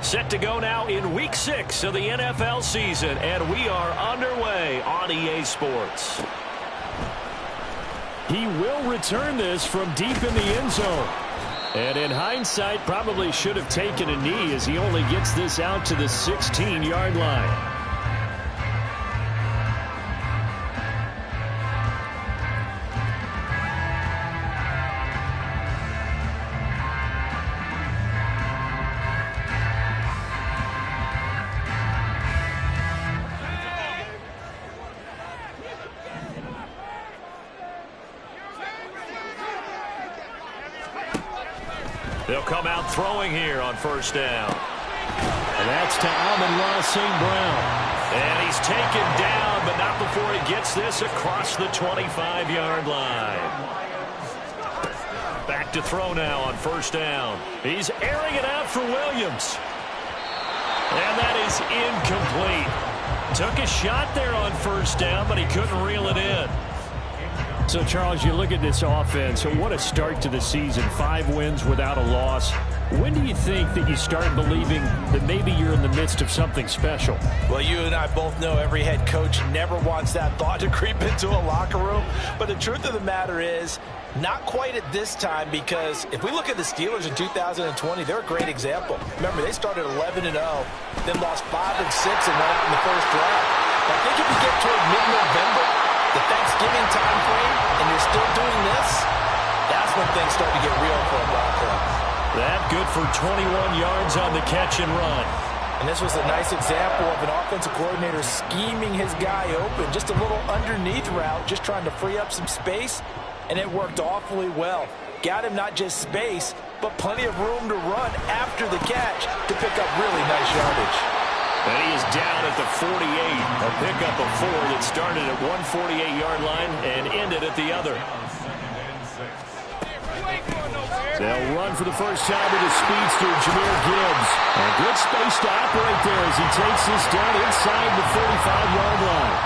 Set to go now in Week 6 of the NFL season, and we are underway on EA Sports. He will return this from deep in the end zone. And in hindsight, probably should have taken a knee as he only gets this out to the 16-yard line. They'll come out throwing here on first down. And that's to Amon-Ra St. Brown. And he's taken down, but not before he gets this across the 25-yard line. Back to throw now on first down. He's airing it out for Williams. And that is incomplete. Took a shot there on first down, but he couldn't reel it in. So, Charles, you look at this offense, and what a start to the season. 5 wins without a loss. When do you think that you start believing that maybe you're in the midst of something special? Well, you and I both know every head coach never wants that thought to creep into a locker room. But the truth of the matter is, not quite at this time, because if we look at the Steelers in 2020, they're a great example. Remember, they started 11-0, then lost 5 and 6 and went out in the first round. I think if you get toward mid-November, the Thanksgiving time frame, and you're still doing this, that's when things start to get real for a Broncos. That good for 21 yards on the catch and run. And this was a nice example of an offensive coordinator scheming his guy open. Just a little underneath route, just trying to free up some space, and it worked awfully well. Got him not just space, but plenty of room to run after the catch to pick up really nice yardage. And he is down at the 48. A pickup of 4 that started at one 48-yard line and ended at the other. They'll run for the first time with the speedster, Jahmyr Gibbs. And good space to operate there as he takes this down inside the 45-yard line.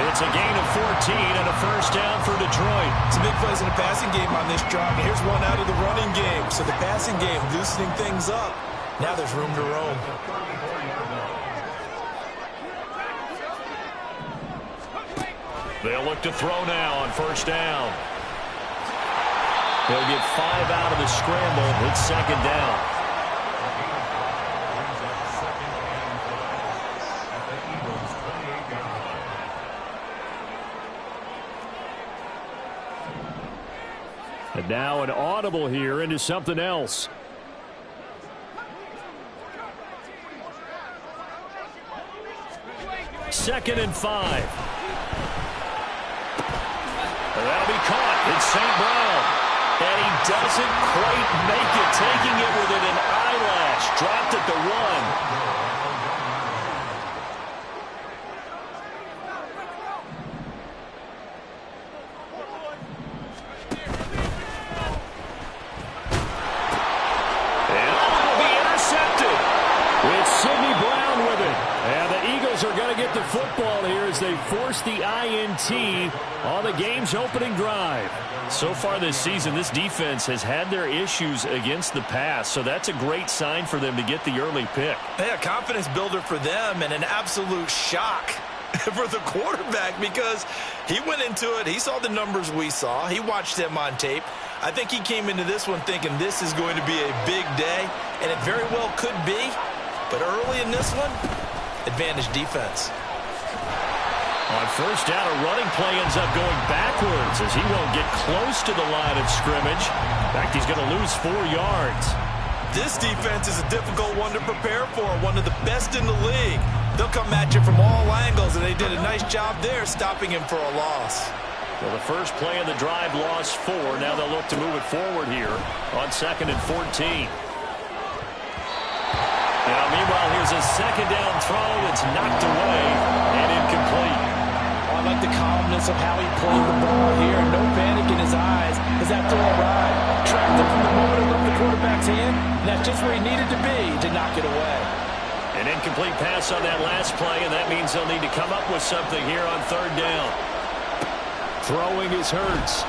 It's a gain of 14 and a first down for Detroit. Some big plays in the passing game on this drive. And here's one out of the running game. So the passing game loosening things up. Now there's room to roam. They'll look to throw now on first down. He'll get 5 out of the scramble. It's second down. And now an audible here into something else. Second and 5. That'll be caught. It's St. Brown. And he doesn't quite make it, taking it within an eyelash. Dropped at the 1. And it will be intercepted. It's Sidney Brown with it. And the Eagles are going to get the football here as they force the INT on the game's opening drive. So far this season, this defense has had their issues against the pass, so that's a great sign for them to get the early pick. Yeah, confidence builder for them and an absolute shock for the quarterback because he went into it. He saw the numbers we saw. He watched them on tape. I think he came into this one thinking this is going to be a big day, and it very well could be. But early in this one, advantage defense. On first down, a running play ends up going backwards as he won't get close to the line of scrimmage. In fact, he's going to lose 4 yards. This defense is a difficult one to prepare for, one of the best in the league. They'll come at you from all angles, and they did a nice job there stopping him for a loss. Well, the first play of the drive lost 4. Now they'll look to move it forward here on 2nd and 14. Now, meanwhile, here's a second down throw. It's knocked away and incomplete. I like the calmness of how he played the ball here. No panic in his eyes as that throw arrived. Tracked it from the moment it left the quarterback's hand, and that's just where he needed to be to knock it away. An incomplete pass on that last play, and that means they'll need to come up with something here on 3rd down. Throwing is Hurts.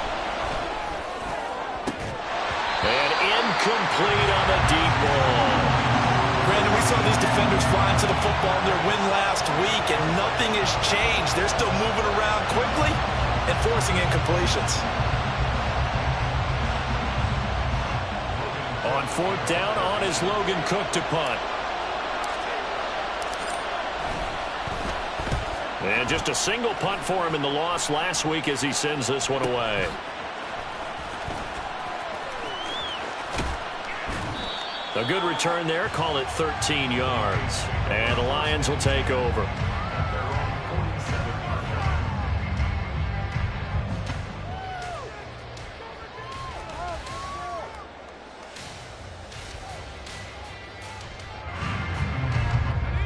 And incomplete on the deep ball. Brandon, we saw these defenders flying to the football in their win last week, and nothing has changed. They're still moving around quickly and forcing incompletions. On 4th down, on is Logan Cook to punt. And just a single punt for him in the loss last week as he sends this one away. A good return there. Call it 13 yards. And the Lions will take over.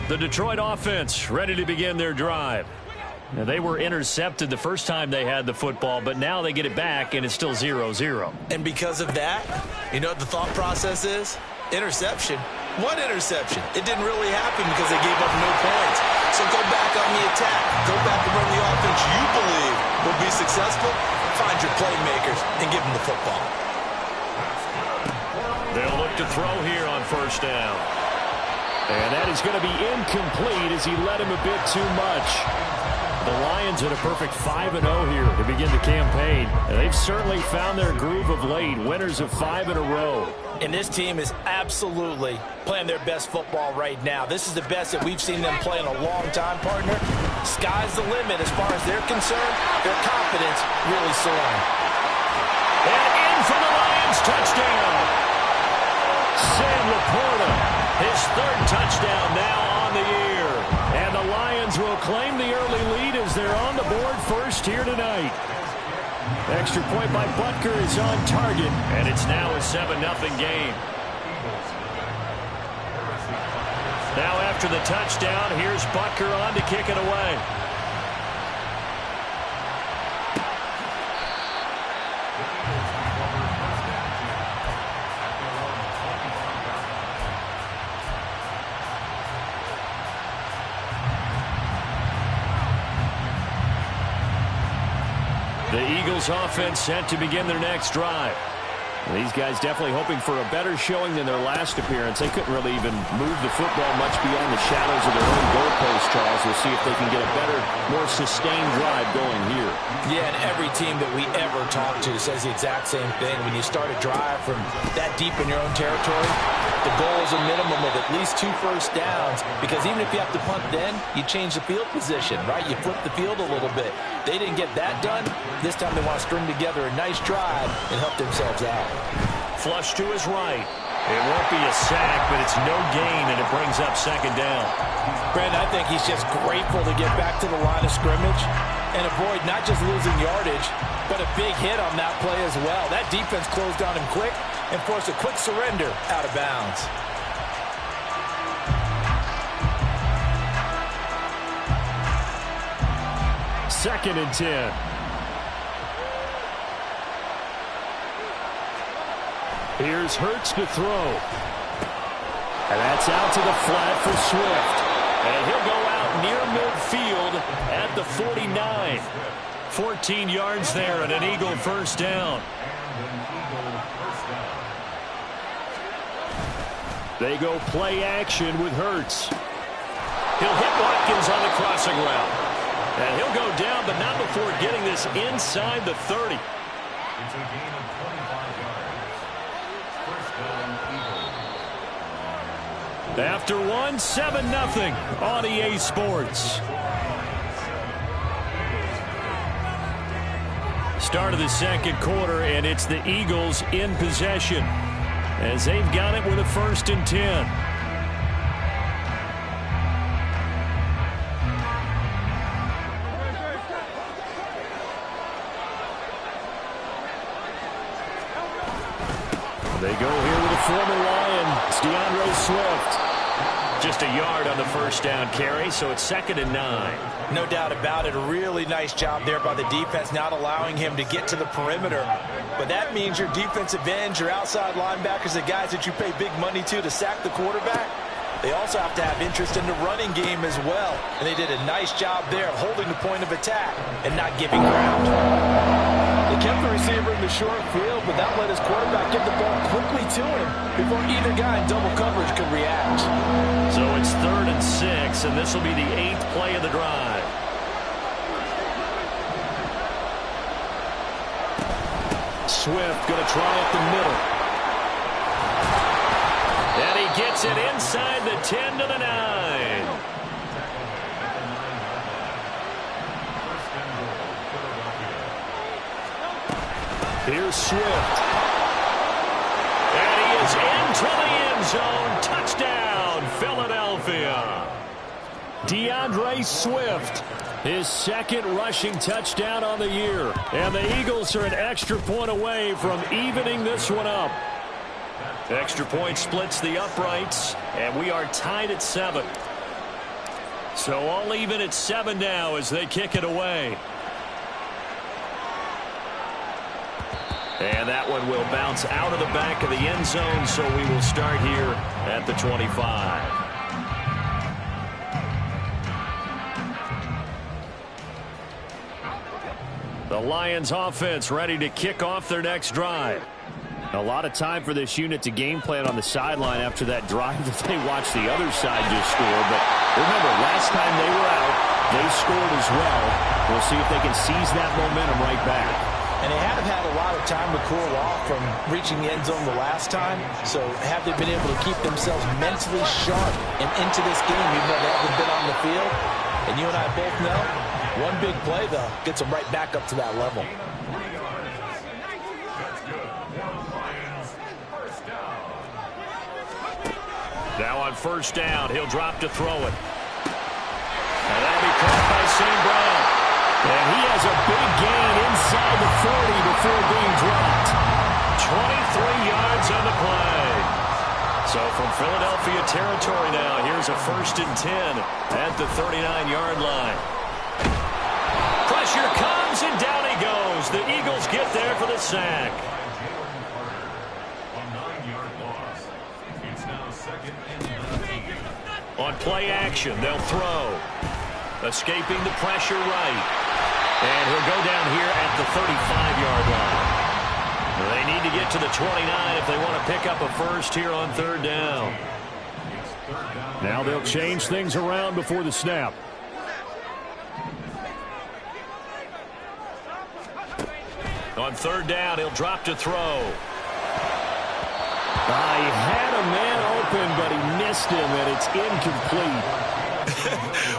The Detroit offense ready to begin their drive. Now, they were intercepted the first time they had the football, but now they get it back, and it's still 0-0. And because of that, you know what the thought process is? Interception. One interception. It didn't really happen because they gave up no points. So go back on the attack. Go back and run the offense you believe will be successful. Find your playmakers and give them the football. They'll look to throw here on 1st down. And that is going to be incomplete as he led him a bit too much. The Lions at a perfect 5-0 here to begin the campaign. And they've certainly found their groove of late, winners of 5 in a row. And this team is absolutely playing their best football right now. This is the best that we've seen them play in a long time, partner. Sky's the limit as far as they're concerned. Their confidence really soaring. And in for the Lions, touchdown. Sam Laporta, his 3rd touchdown now on the year. And the Lions will claim the early lead as they're on the board first here tonight. Extra point by Butker is on target, and it's now a 7-0 game. Now after the touchdown, here's Butker on to kick it away. The Eagles offense set to begin their next drive. These guys definitely hoping for a better showing than their last appearance. They couldn't really even move the football much beyond the shadows of their own goalpost, Charles. We'll see if they can get a better, more sustained drive going here. Yeah, and every team that we ever talk to says the exact same thing. When you start a drive from that deep in your own territory, the goal is a minimum of at least 2 first downs, because even if you have to punt then, you change the field position, right? You flip the field a little bit. They didn't get that done. This time they want to string together a nice drive and help themselves out. Flush to his right. It won't be a sack, but it's no gain, and it brings up 2nd down. Brandon, I think he's just grateful to get back to the line of scrimmage and avoid not just losing yardage, but a big hit on that play as well. That defense closed on him quick and forced a quick surrender out of bounds. Second and 10. Here's Hurts to throw. And that's out to the flat for Swift. And he'll go out near midfield at the 49. 14 yards there and an Eagle 1st down. They go play action with Hurts. He'll hit Watkins on the crossing route. And he'll go down, but not before getting this inside the 30. It's a gain of 25 yards. 1st down, Eagles. After one, 7-0 on EA Sports. Start of the 2nd quarter, and it's the Eagles in possession as they've got it with a 1st and 10. They go here with a former Lion. It's DeAndre Swift. Just a yard on the 1st down carry, so it's 2nd and 9. No doubt about it. A really nice job there by the defense, not allowing him to get to the perimeter. But that means your defensive ends, your outside linebackers, the guys that you pay big money to sack the quarterback, they also have to have interest in the running game as well. And they did a nice job there of holding the point of attack and not giving ground. They kept the receiver in the short field, but that let his quarterback get the ball quickly to him before either guy in double coverage could react. So So it's 3rd and 6, and this will be the 8th play of the drive. Swift going to try up the middle. And he gets it inside the 10 to the 9. Here's Swift. And he is into the end zone. Touchdown, Philadelphia. DeAndre Swift, his 2nd rushing touchdown on the year. And the Eagles are an extra point away from evening this one up. Extra point splits the uprights, and we are tied at 7. So all even at 7 now as they kick it away. And that one will bounce out of the back of the end zone, so we will start here at the 25. The Lions offense ready to kick off their next drive. A lot of time for this unit to game plan on the sideline after that drive that they watched the other side just score. But remember, last time they were out, they scored as well. We'll see if they can seize that momentum right back. And they have had a lot of time to cool off from reaching the end zone the last time. So have they been able to keep themselves mentally sharp and into this game even though they haven't been on the field? And you and I both know, one big play, though, gets them right back up to that level. Now on 1st down, he'll drop to throw it. And that'll be caught by St. Brown. And he has a big gain inside the 40 before being dropped. 23 yards on the play. So from Philadelphia territory now, here's a 1st and 10 at the 39-yard line. Pressure comes, and down he goes. The Eagles get there for the sack. On play action, they'll throw. Escaping the pressure right. And he'll go down here at the 35-yard line. They need to get to the 29 if they want to pick up a first here on 3rd down. Now they'll change things around before the snap. On 3rd down, he'll drop to throw. He had a man open, but he missed him, and it's incomplete.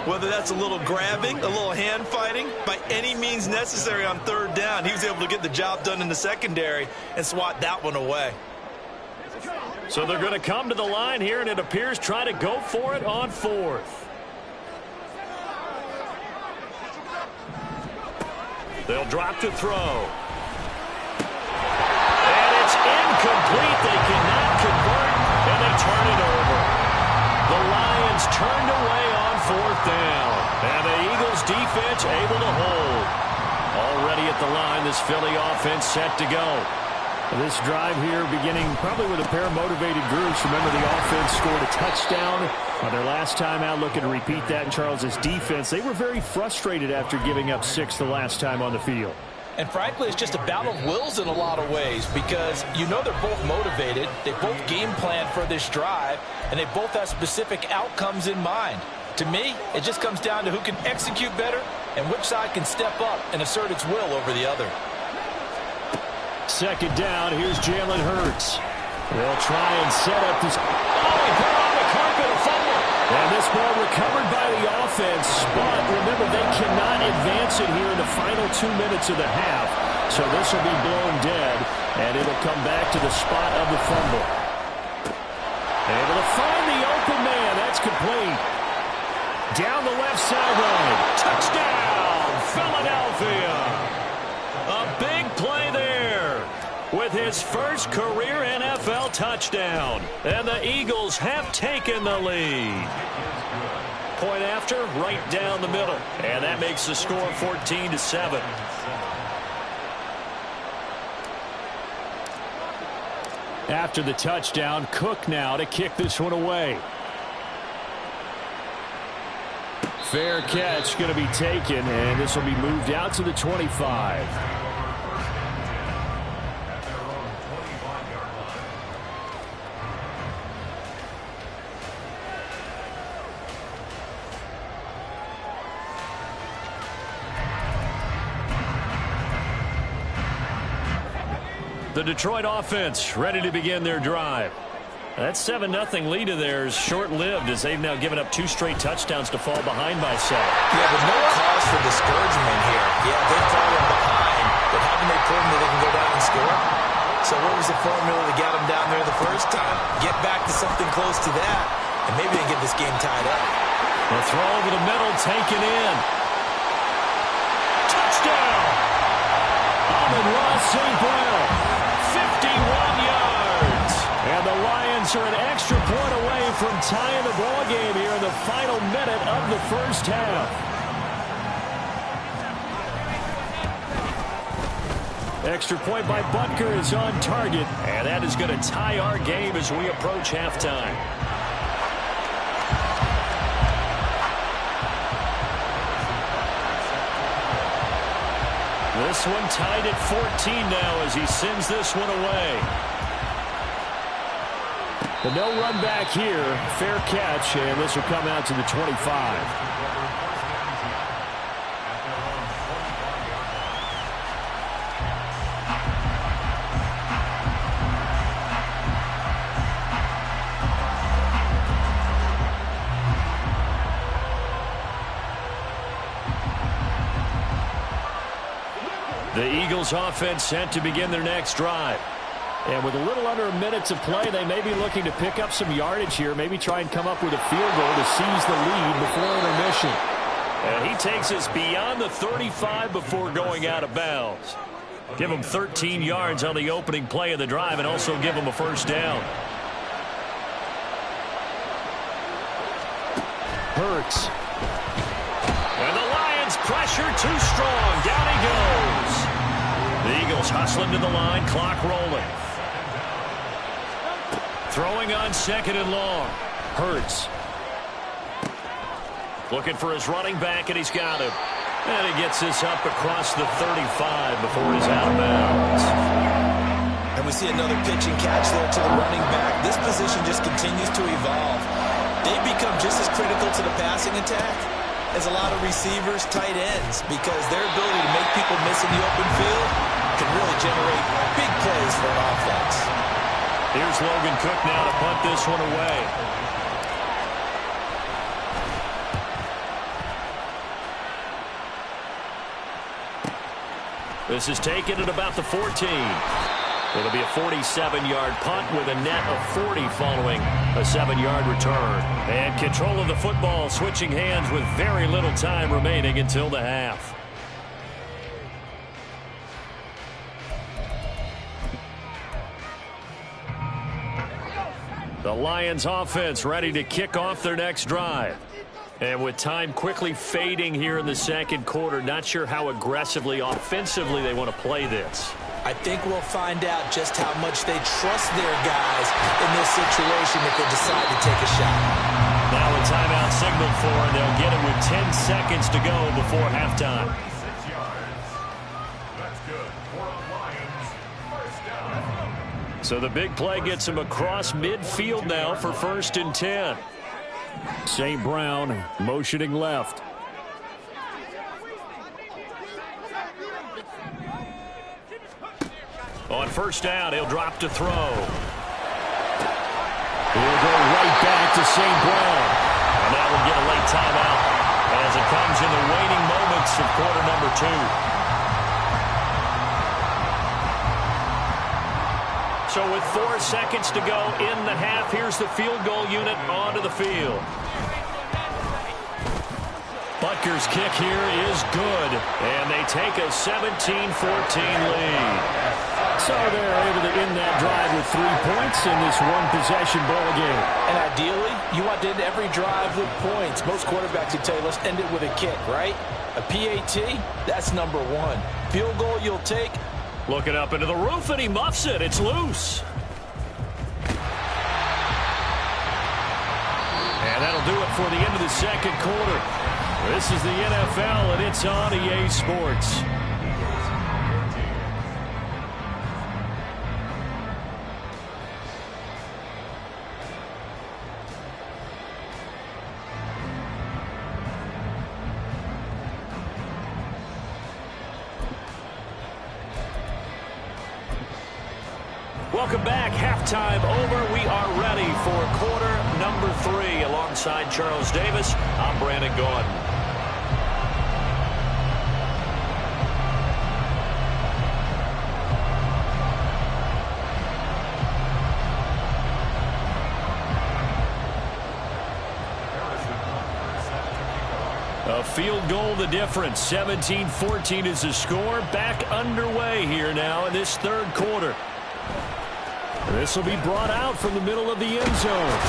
Whether that's a little grabbing, a little hand fighting, by any means necessary on 3rd down, he was able to get the job done in the secondary and swat that one away. So they're going to come to the line here, and it appears try to go for it on 4th. They'll drop to throw. And it's incomplete. They cannot convert, and they turn it over. The Lions turned away on 4th down. And the Eagles defense able to hold. Already at the line, this Philly offense set to go. This drive here beginning probably with a pair of motivated groups. Remember, the offense scored a touchdown on their last time out. Looking to repeat that in Charles's defense. They were very frustrated after giving up 6 the last time on the field. And frankly, it's just a battle of wills in a lot of ways because you know they're both motivated. They both game plan for this drive, and they both have specific outcomes in mind. To me, it just comes down to who can execute better and which side can step up and assert its will over the other. 2nd down, here's Jalen Hurts. They'll try and set up this. Oh, he put it on the carpet, a fumble. And this ball recovered by the offense, but remember, they cannot advance it here in the final 2 minutes of the half. So this will be blown dead, and it'll come back to the spot of the fumble. Able to find the open man. That's complete. Down the left sideline. Touchdown, Philadelphia. A big play there with his first career NFL touchdown. And the Eagles have taken the lead. Point after, right down the middle. And that makes the score 14-7. After the touchdown, Cook now to kick this one away. Fair catch going to be taken, and this will be moved out to the 25. The Detroit offense ready to begin their drive. That 7-0 lead of theirs short-lived as they've now given up 2 straight touchdowns to fall behind by 7. Yeah, but no cause for discouragement here. Yeah, they've fallen behind, but haven't they proven that they can go down and score? So what was the formula to get them down there the first time? Get back to something close to that, and maybe they get this game tied up. The throw over the middle, taken in. Touchdown! Amon-Ra St. Brown, 51 yards. And the Lions are an extra point away from tying the ball game here in the final minute of the first half. Extra point by Butker is on target, and that is going to tie our game as we approach halftime. This one tied at 14 now as he sends this one away. The no run back here, fair catch, and this will come out to the 25. The Eagles offense set to begin their next drive. And with a little under a minute to play, they may be looking to pick up some yardage here, maybe try and come up with a field goal to seize the lead before intermission. And he takes us beyond the 35 before going out of bounds. Give him 13 yards on the opening play of the drive and also give him a first down. Hurts. And the Lions pressure too strong. Down he goes. The Eagles hustling to the line, clock rolling. Throwing on 2nd and long. Hurts. Looking for his running back, and he's got him. And he gets this up across the 35 before he's out of bounds. And we see another pitch and catch there to the running back. This position just continues to evolve. They've become just as critical to the passing attack as a lot of receivers, tight ends, because their ability to make people miss in the open field can really generate big plays for an offense. Here's Logan Cook now to punt this one away. This is taken at about the 14. It'll be a 47-yard punt with a net of 40 following a 7-yard return. And control of the football switching hands with very little time remaining until the half. The Lions offense ready to kick off their next drive. And with time quickly fading here in the second quarter, not sure how aggressively, offensively they want to play this. I think we'll find out just how much they trust their guys in this situation if they decide to take a shot. Now a timeout signaled for, and they'll get it with 10 seconds to go before halftime. 6 yards. That's good for the Lions. First down. So the big play gets him across midfield now for 1st and 10. St. Brown motioning left. On 1st down, he'll drop to throw. He'll go right back to St. Brown. And now we'll get a late timeout as it comes in the waning moments of quarter number 2. So with 4 seconds to go in the half, here's the field goal unit onto the field. Butker's kick here is good, and they take a 17-14 lead. So they're able to end that drive with 3 points in this one-possession ball game. And ideally, you want to end every drive with points. Most quarterbacks would tell you, let's end it with a kick, right? A PAT, that's number 1. Field goal you'll take. Looking up into the roof, and he muffs it. It's loose. And that'll do it for the end of the second quarter. This is the NFL, and it's on EA Sports. Welcome back. Halftime over. We are ready for quarter number 3. Alongside Charles Davis, I'm Brandon Gaudin. A field goal the difference. 17-14 is the score. Back underway here now in this third quarter. This will be brought out from the middle of the end zone.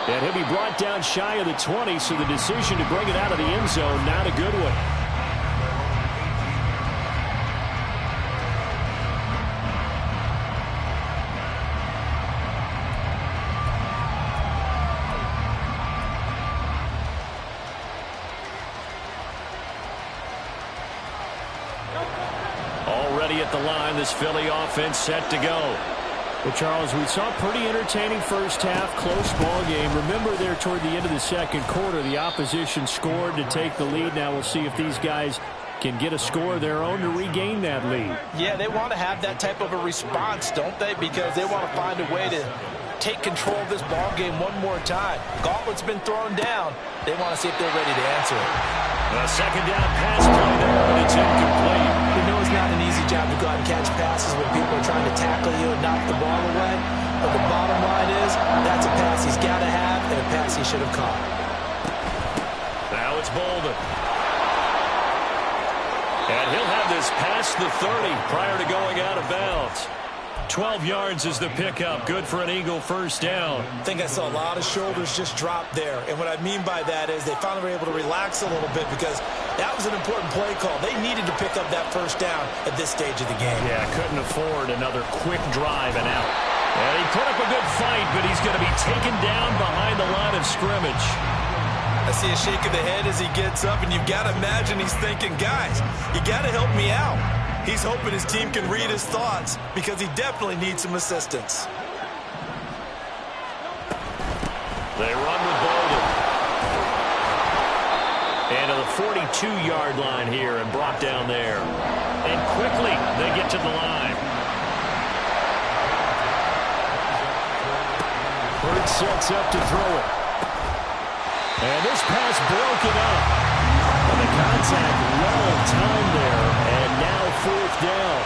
And he'll be brought down shy of the 20, so the decision to bring it out of the end zone, not a good one. Already at the line, this Philly offense set to go. Well, Charles, we saw a pretty entertaining first half, close ball game. Remember there toward the end of the second quarter, the opposition scored to take the lead. Now we'll see if these guys can get a score of their own to regain that lead. Yeah, they want to have that type of a response, don't they? Because they want to find a way to take control of this ball game one more time. Gauntlet's been thrown down. They want to see if they're ready to answer it. A second down pass play there, but it's incomplete. You know it's not an easy job to go out and catch passes when people are trying to tackle you and knock the ball away. But the bottom line is, that's a pass he's got to have and a pass he should have caught. Now it's Bolden. And he'll have this past the 30 prior to going out of bounds. 12 yards is the pickup. Good for an Eagle first down. I think I saw a lot of shoulders just drop there. And what I mean by that is they finally were able to relax a little bit because that was an important play call. They needed to pick up that first down at this stage of the game. Yeah, couldn't afford another quick drive and out. And he put up a good fight, but he's going to be taken down behind the line of scrimmage. I see a shake of the head as he gets up, and you've got to imagine he's thinking, guys, you got to help me out. He's hoping his team can read his thoughts because he definitely needs some assistance. They run with Bolden. And to the 42-yard line here and brought down there. And quickly they get to the line. Hurts sets up to throw it. And this pass broken up. And the contact well timed there. And now fourth down.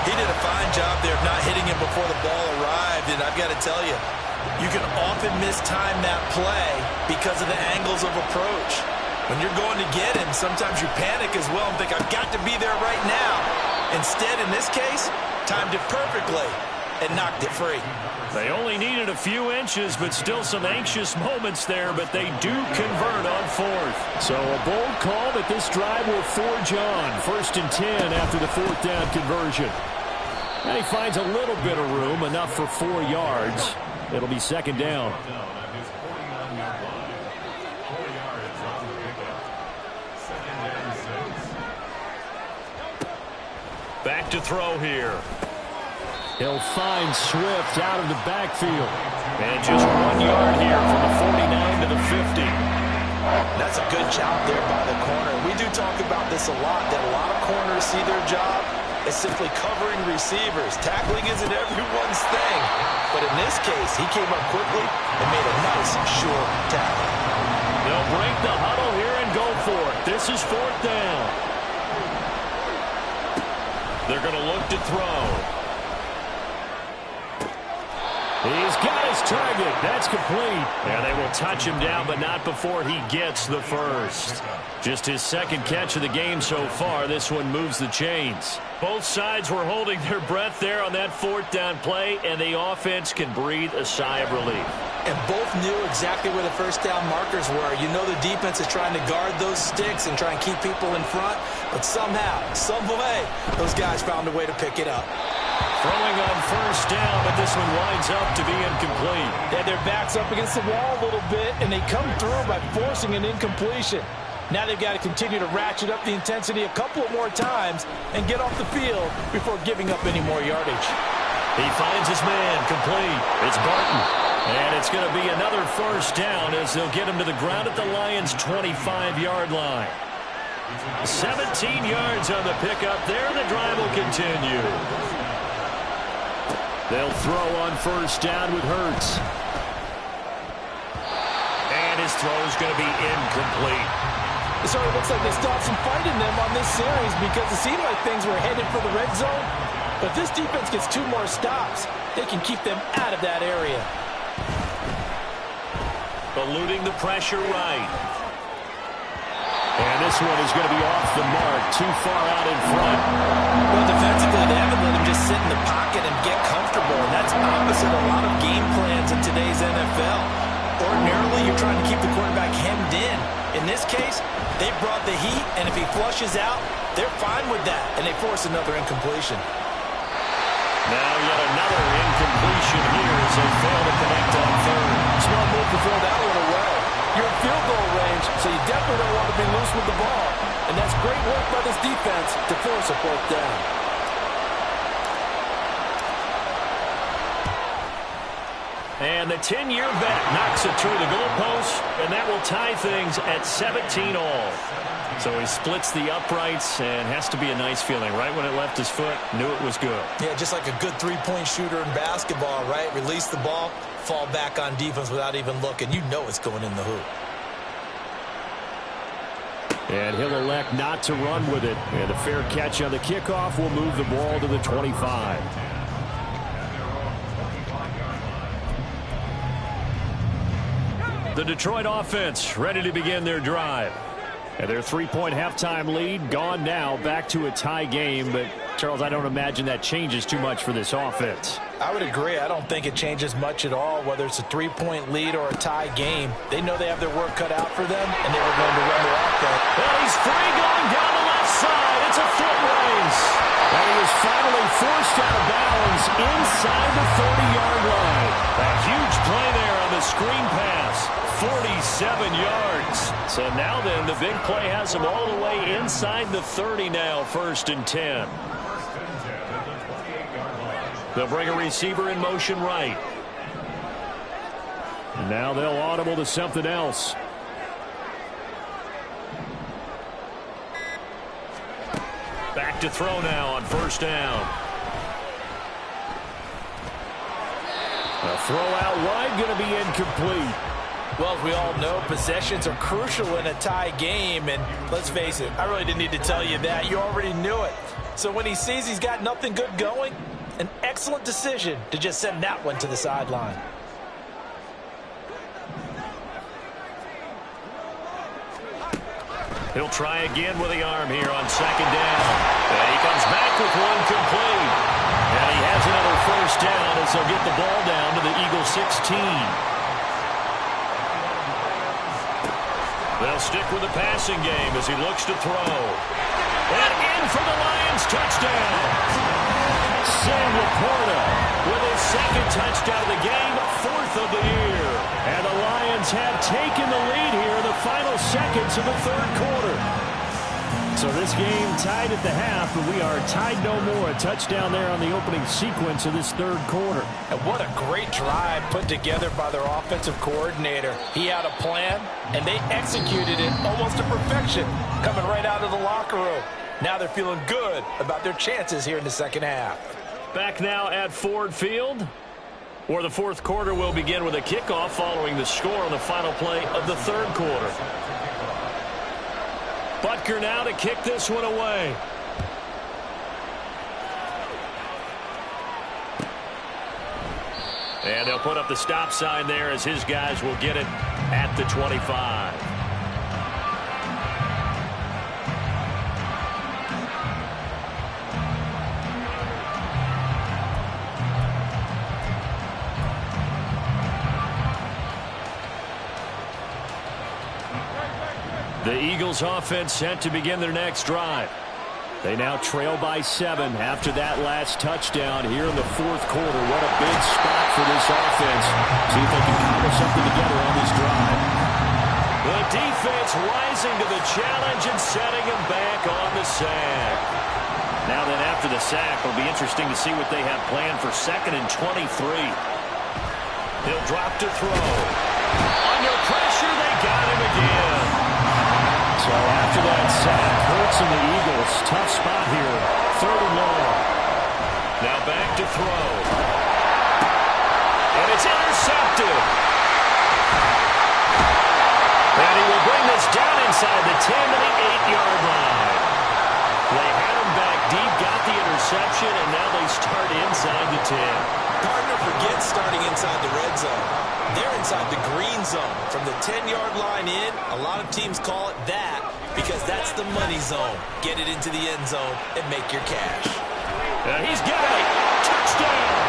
He did a fine job there of not hitting him before the ball arrived. And I've got to tell you, you can often mistime that play because of the angles of approach. When you're going to get him, sometimes you panic as well and think, I've got to be there right now. Instead, in this case, timed it perfectly and knocked it free. They only needed a few inches, but still some anxious moments there, but they do convert on fourth. So a bold call that this drive will forge on. 1st and 10 after the fourth down conversion. And he finds a little bit of room, enough for 4 yards. It'll be second down. Back to throw here. He'll find Swift out of the backfield. And just 1 yard here from the 49 to the 50. That's a good job there by the corner. We do talk about this a lot, that a lot of corners see their job as simply covering receivers. Tackling isn't everyone's thing. But in this case, he came up quickly and made a nice, sure tackle. They'll break the huddle here and go for it. This is fourth down. They're going to look to throw. He's got his target. That's complete. And they will touch him down, but not before he gets the first. Just his second catch of the game so far. This one moves the chains. Both sides were holding their breath there on that fourth down play, and the offense can breathe a sigh of relief. And both knew exactly where the first down markers were. You know the defense is trying to guard those sticks and try and keep people in front, but somehow, some way, those guys found a way to pick it up. Throwing on first down, but this one winds up to be incomplete. They had their backs up against the wall a little bit, and they come through by forcing an incompletion. Now they've got to continue to ratchet up the intensity a couple of more times and get off the field before giving up any more yardage. He finds his man complete. It's Barton. And it's going to be another first down as they'll get him to the ground at the Lions' 25-yard line. 17 yards on the pickup there. The drive will continue. They'll throw on first down with Hurts. And his throw is going to be incomplete. It sort of looks like they stopped some fight in them on this series because it seemed like things were headed for the red zone. But this defense gets 2 more stops. They can keep them out of that area. Eluding the pressure right. And this one is going to be off the mark, too far out in front. Well, defensively, they haven't let him just sit in the pocket and get comfortable. And that's opposite a lot of game plans in today's NFL. Ordinarily, you're trying to keep the quarterback hemmed in. In this case, they brought the heat, and if he flushes out, they're fine with that, and they force another incompletion. Now yet another incompletion here as they fail to connect on third. Smart move to throw that one away. You're in field goal range, so you definitely don't want to be loose with the ball. And that's great work by this defense to force a fourth down. And the 10-year vet knocks it through the goalpost, and that will tie things at 17 all. So he splits the uprights, and has to be a nice feeling. Right when it left his foot, knew it was good. Yeah, just like a good three-point shooter in basketball, right? Release the ball, fall back on defense without even looking. You know it's going in the hoop. And he'll elect not to run with it. And a fair catch on the kickoff will move the ball to the 25. The Detroit offense ready to begin their drive. And their 3-point halftime lead gone now, back to a tie game. But, Charles, I don't imagine that changes too much for this offense. I would agree. I don't think it changes much at all, whether it's a 3-point lead or a tie game. They know they have their work cut out for them, and they were going to run their offense. Well, he's free going down the left side. It's a foot race. And he is finally forced out of bounds inside the 30-yard line. A huge play there on the screen pass. 47 yards. So now then, the big play has him all the way inside the 30 now, 1st and 10. They'll bring a receiver in motion right. And now they'll audible to something else. Back to throw now on 1st down. A throw out wide going to be incomplete. Well, as we all know, possessions are crucial in a tie game. And let's face it, I really didn't need to tell you that. You already knew it. So when he sees he's got nothing good going, an excellent decision to just send that one to the sideline. He'll try again with the arm here on 2nd down. And he comes back with one complete. And he has another 1st down as they'll get the ball down to the Eagles 16. They'll stick with the passing game as he looks to throw. And in for the Lions touchdown. Sam Laporta with his 2nd touchdown of the game, 4th of the year. And the Lions have taken the lead here in the final seconds of the 3rd quarter. So this game tied at the half, but we are tied no more. A touchdown there on the opening sequence of this 3rd quarter. And what a great drive put together by their offensive coordinator. He had a plan, and they executed it almost to perfection, coming right out of the locker room. Now they're feeling good about their chances here in the 2nd half. Back now at Ford Field, where the 4th quarter will begin with a kickoff following the score on the final play of the 3rd quarter. Butker now to kick this one away. And they'll put up the stop sign there as his guys will get it at the 25. The Eagles offense set to begin their next drive. They now trail by 7 after that last touchdown here in the 4th quarter. What a big spot for this offense. See if they can cobble something together on this drive. The defense rising to the challenge and setting him back on the sack. Now then, after the sack, it'll be interesting to see what they have planned for 2nd and 23. He'll drop to throw. Under pressure, they got him again. So after that sack, Hurts and the Eagles, tough spot here, 3rd and long. Now back to throw. intercepted. And he will bring this down inside the 10 to the 8-yard line. They had him back deep, got the interception, and now they start inside the 10. Partner forgets starting inside the red zone. They're inside the green zone. From the 10-yard line in, a lot of teams call it that because that's the money zone. Get it into the end zone and make your cash. And he's got it. Touchdown.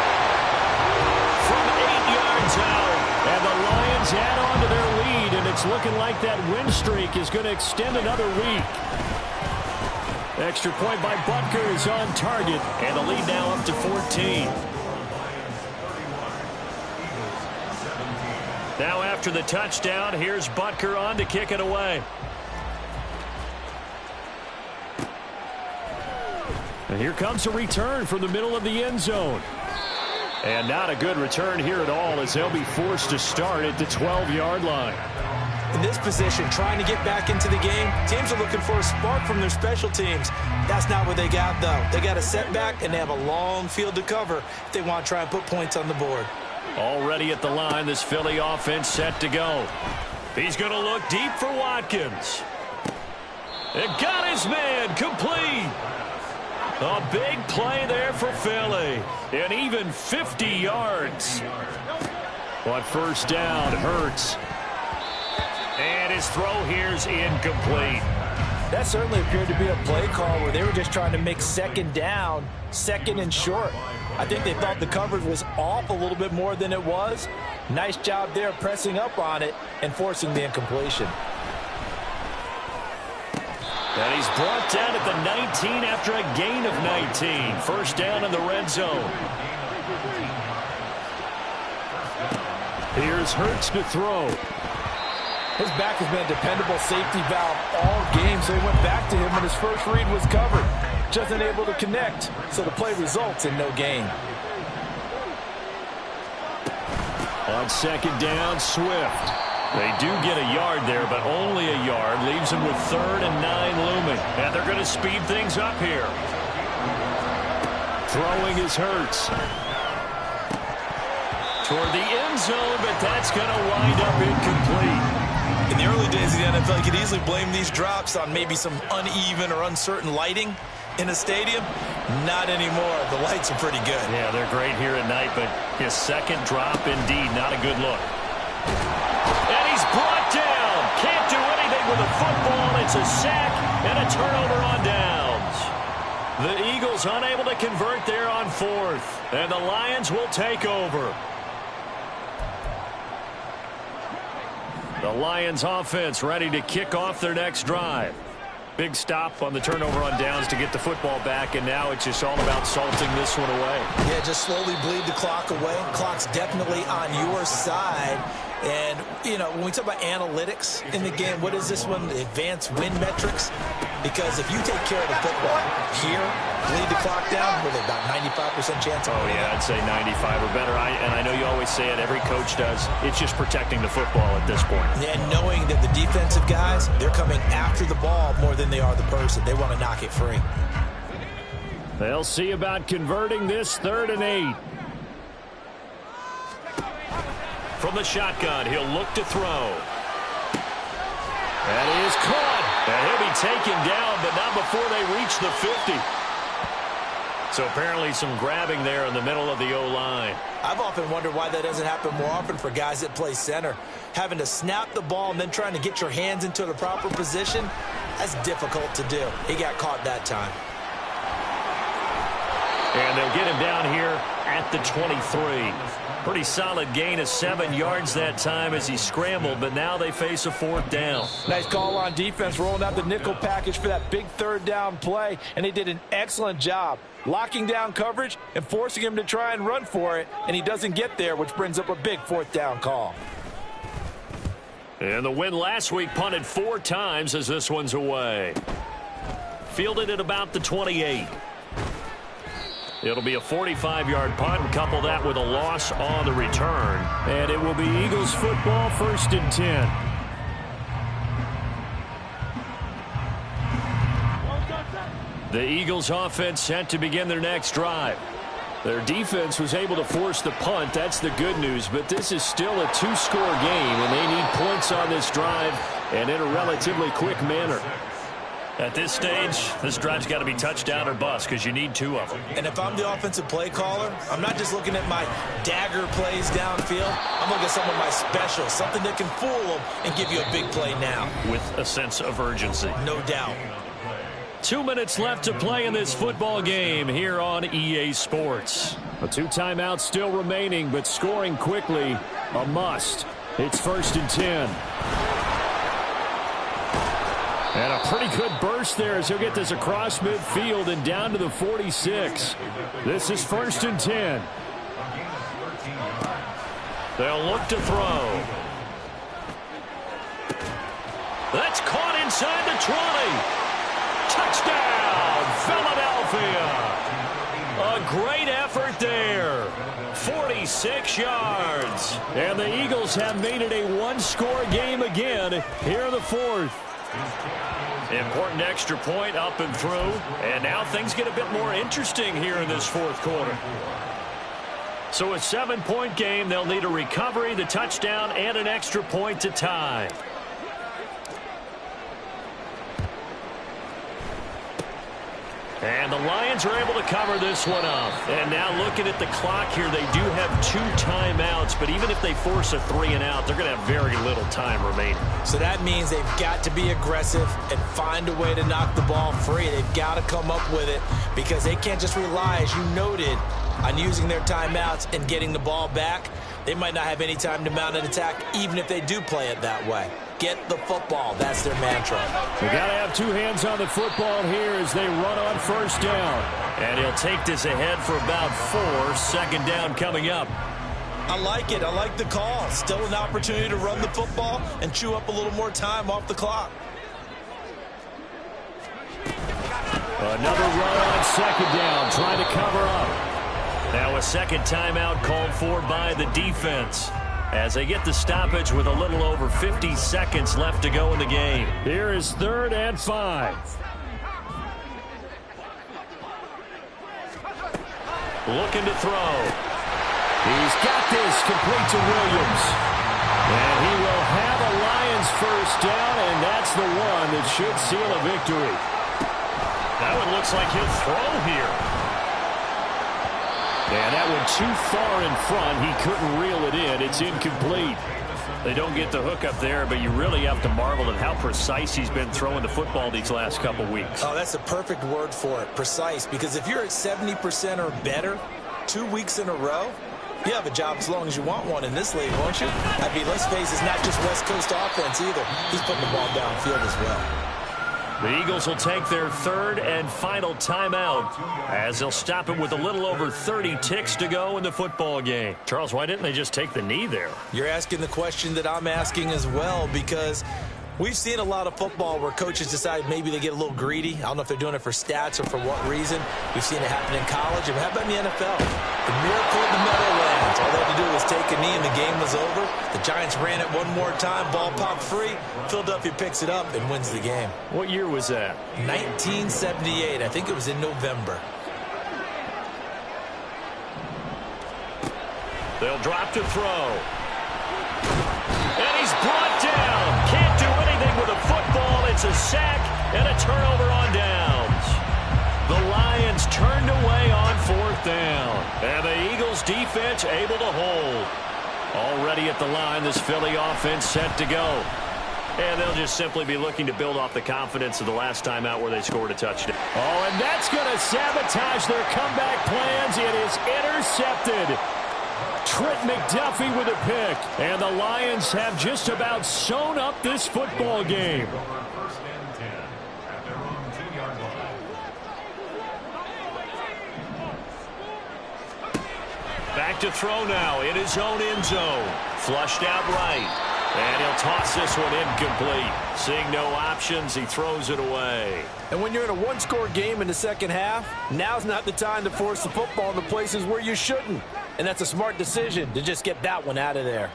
From 8 yards out. And the Lions add on to their lead, and it's looking like that win streak is going to extend another week. Extra point by Butker is on target, and the lead now up to 14. Now after the touchdown, here's Butker on to kick it away. And here comes a return from the middle of the end zone. And not a good return here at all as they'll be forced to start at the 12-yard line. In this position, trying to get back into the game, teams are looking for a spark from their special teams. That's not what they got, though. They got a setback, and they have a long field to cover if they want to try and put points on the board. Already at the line, this Philly offense set to go. He's going to look deep for Watkins. It got his man complete. A big play there for Philly. And even 50 yards. On first down, Hurts. And his throw here's incomplete. That certainly appeared to be a play call where they were just trying to make second down, second and short. I think they thought the coverage was off a little bit more than it was. Nice job there pressing up on it and forcing the incompletion. And he's brought down at the 19 after a gain of 19. First down in the red zone. Here's Hurts to throw. His back has been a dependable safety valve all game, so he went back to him when his first read was covered. Just unable to connect, so the play results in no gain. On second down, Swift. They do get a yard there, but only a yard. Leaves them with 3rd and 9 looming. And they're going to speed things up here. Throwing is Hurts. Toward the end zone, but that's going to wind up incomplete. In the early days of the NFL, you could easily blame these drops on maybe some uneven or uncertain lighting in a stadium. Not anymore. The lights are pretty good. Yeah, they're great here at night, but his second drop, indeed, not a good look. And he's brought down. Can't do anything with the football. It's a sack and a turnover on downs. The Eagles unable to convert there on 4th, and the Lions will take over. The Lions offense ready to kick off their next drive. Big stop on the turnover on downs to get the football back, and now it's just all about salting this one away. Yeah, just slowly bleed the clock away. Clock's definitely on your side. And, you know, when we talk about analytics in the game, what is this one? The advanced win metrics? Because if you take care of the football here, bleed the clock down, with about 95% chance of winning. Yeah, I'd say 95 or better. And I know you always say it, every coach does. It's just protecting the football at this point. And knowing that the defensive guys, they're coming after the ball more than they are the person. They want to knock it free. They'll see about converting this 3rd and 8. From the shotgun, he'll look to throw. That is caught. And he'll be taken down, but not before they reach the 50. So apparently some grabbing there in the middle of the O-line. I've often wondered why that doesn't happen more often for guys that play center. Having to snap the ball and then trying to get your hands into the proper position, that's difficult to do. He got caught that time. And they'll get him down here at the 23. Pretty solid gain of 7 yards that time as he scrambled, but now they face a 4th down. Nice call on defense, rolling out the nickel package for that big 3rd down play, and they did an excellent job locking down coverage and forcing him to try and run for it, and he doesn't get there, which brings up a big 4th down call. And the win last week punted 4 times as this one's away. Fielded at about the 28. It'll be a 45-yard punt, and couple that with a loss on the return. And it will be Eagles football, 1st and 10. The Eagles offense set to begin their next drive. Their defense was able to force the punt. That's the good news. But this is still a two-score game, and they need points on this drive and in a relatively quick manner. At this stage, this drive's got to be touchdown or bust because you need 2 of them. And if I'm the offensive play caller, I'm not just looking at my dagger plays downfield. I'm looking at some of my specials, something that can fool them and give you a big play now. With a sense of urgency. No doubt. 2 minutes left to play in this football game here on EA Sports. 2 timeouts still remaining, but scoring quickly, a must. It's 1st and 10. And a pretty good burst there as he'll get this across midfield and down to the 46. This is 1st and 10. They'll look to throw. That's caught inside the 20. Touchdown, Philadelphia. A great effort there. 46 yards. And the Eagles have made it a one-score game again here in the 4th. Important extra point up and through. And now things get a bit more interesting here in this 4th quarter. So a 7-point game. They'll need a recovery, the touchdown, and an extra point to tie. And the Lions are able to cover this one up. And now looking at the clock here, they do have 2 timeouts. But even if they force a 3-and-out, they're going to have very little time remaining. So that means they've got to be aggressive and find a way to knock the ball free. They've got to come up with it because they can't just rely, as you noted, on using their timeouts and getting the ball back. They might not have any time to mount an attack, even if they do play it that way. Get the football. That's their mantra. They got to have 2 hands on the football here as they run on 1st down. And he'll take this ahead for about 4. 2nd down coming up. I like it. I like the call. Still an opportunity to run the football and chew up a little more time off the clock. Another run on 2nd down, trying to cover up. Now a 2nd timeout called for by the defense as they get the stoppage with a little over 50 seconds left to go in the game. Here is 3rd and 5. Looking to throw. He's got this complete to Williams. And he will have a Lions 1st down, and that's the one that should seal a victory. That one looks like he'll throw here. And that one too far in front. He couldn't reel it in. It's incomplete. They don't get the hook up there, but you really have to marvel at how precise he's been throwing the football these last couple weeks. Oh, that's the perfect word for it, precise. Because if you're at 70% or better 2 weeks in a row, you have a job as long as you want one in this league, won't you? I mean, let's face it, it's not just West Coast offense either. He's putting the ball downfield as well. The Eagles will take their 3rd and final timeout as they'll stop it with a little over 30 ticks to go in the football game. Charles, why didn't they just take the knee there? You're asking the question that I'm asking as well, because we've seen a lot of football where coaches decide maybe they get a little greedy. I don't know if they're doing it for stats or for what reason. We've seen it happen in college. And how about in the NFL? The miracle of the Meadowlands. All they had to do was take a knee and the game was over. The Giants ran it one more time. Ball popped free. Philadelphia picks it up and wins the game. What year was that? 1978. I think it was in November. They'll drop to throw. And he's brought down. Can't do anything with a football. It's a sack and a turnover on downs. The Lions turned away on 4th down. And the Eagles defense able to hold. Already at the line, this Philly offense set to go. And they'll just simply be looking to build off the confidence of the last time out where they scored a touchdown. Oh, and that's going to sabotage their comeback plans. It is intercepted. Trent McDuffie with a pick. And the Lions have just about sewn up this football game. 1st and 10 at their own 2-yard line. Back to throw now in his own end zone. Flushed out right. And he'll toss this one incomplete. Seeing no options, he throws it away. And when you're in a one-score game in the 2nd half, now's not the time to force the football in the places where you shouldn't. And that's a smart decision to just get that one out of there.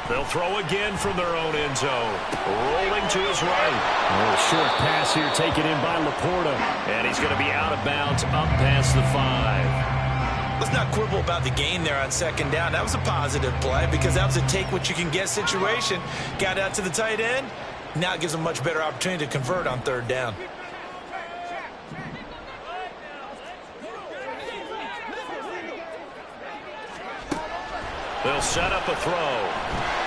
They'll throw again from their own end zone. Rolling to his right. A short pass here taken in by Laporta. And he's going to be out of bounds up past the 5. Let's not quibble about the gain there on second down. That was a positive play because that was a take-what-you-can-get situation. Got out to the tight end. Now it gives them a much better opportunity to convert on third down. They'll set up a throw.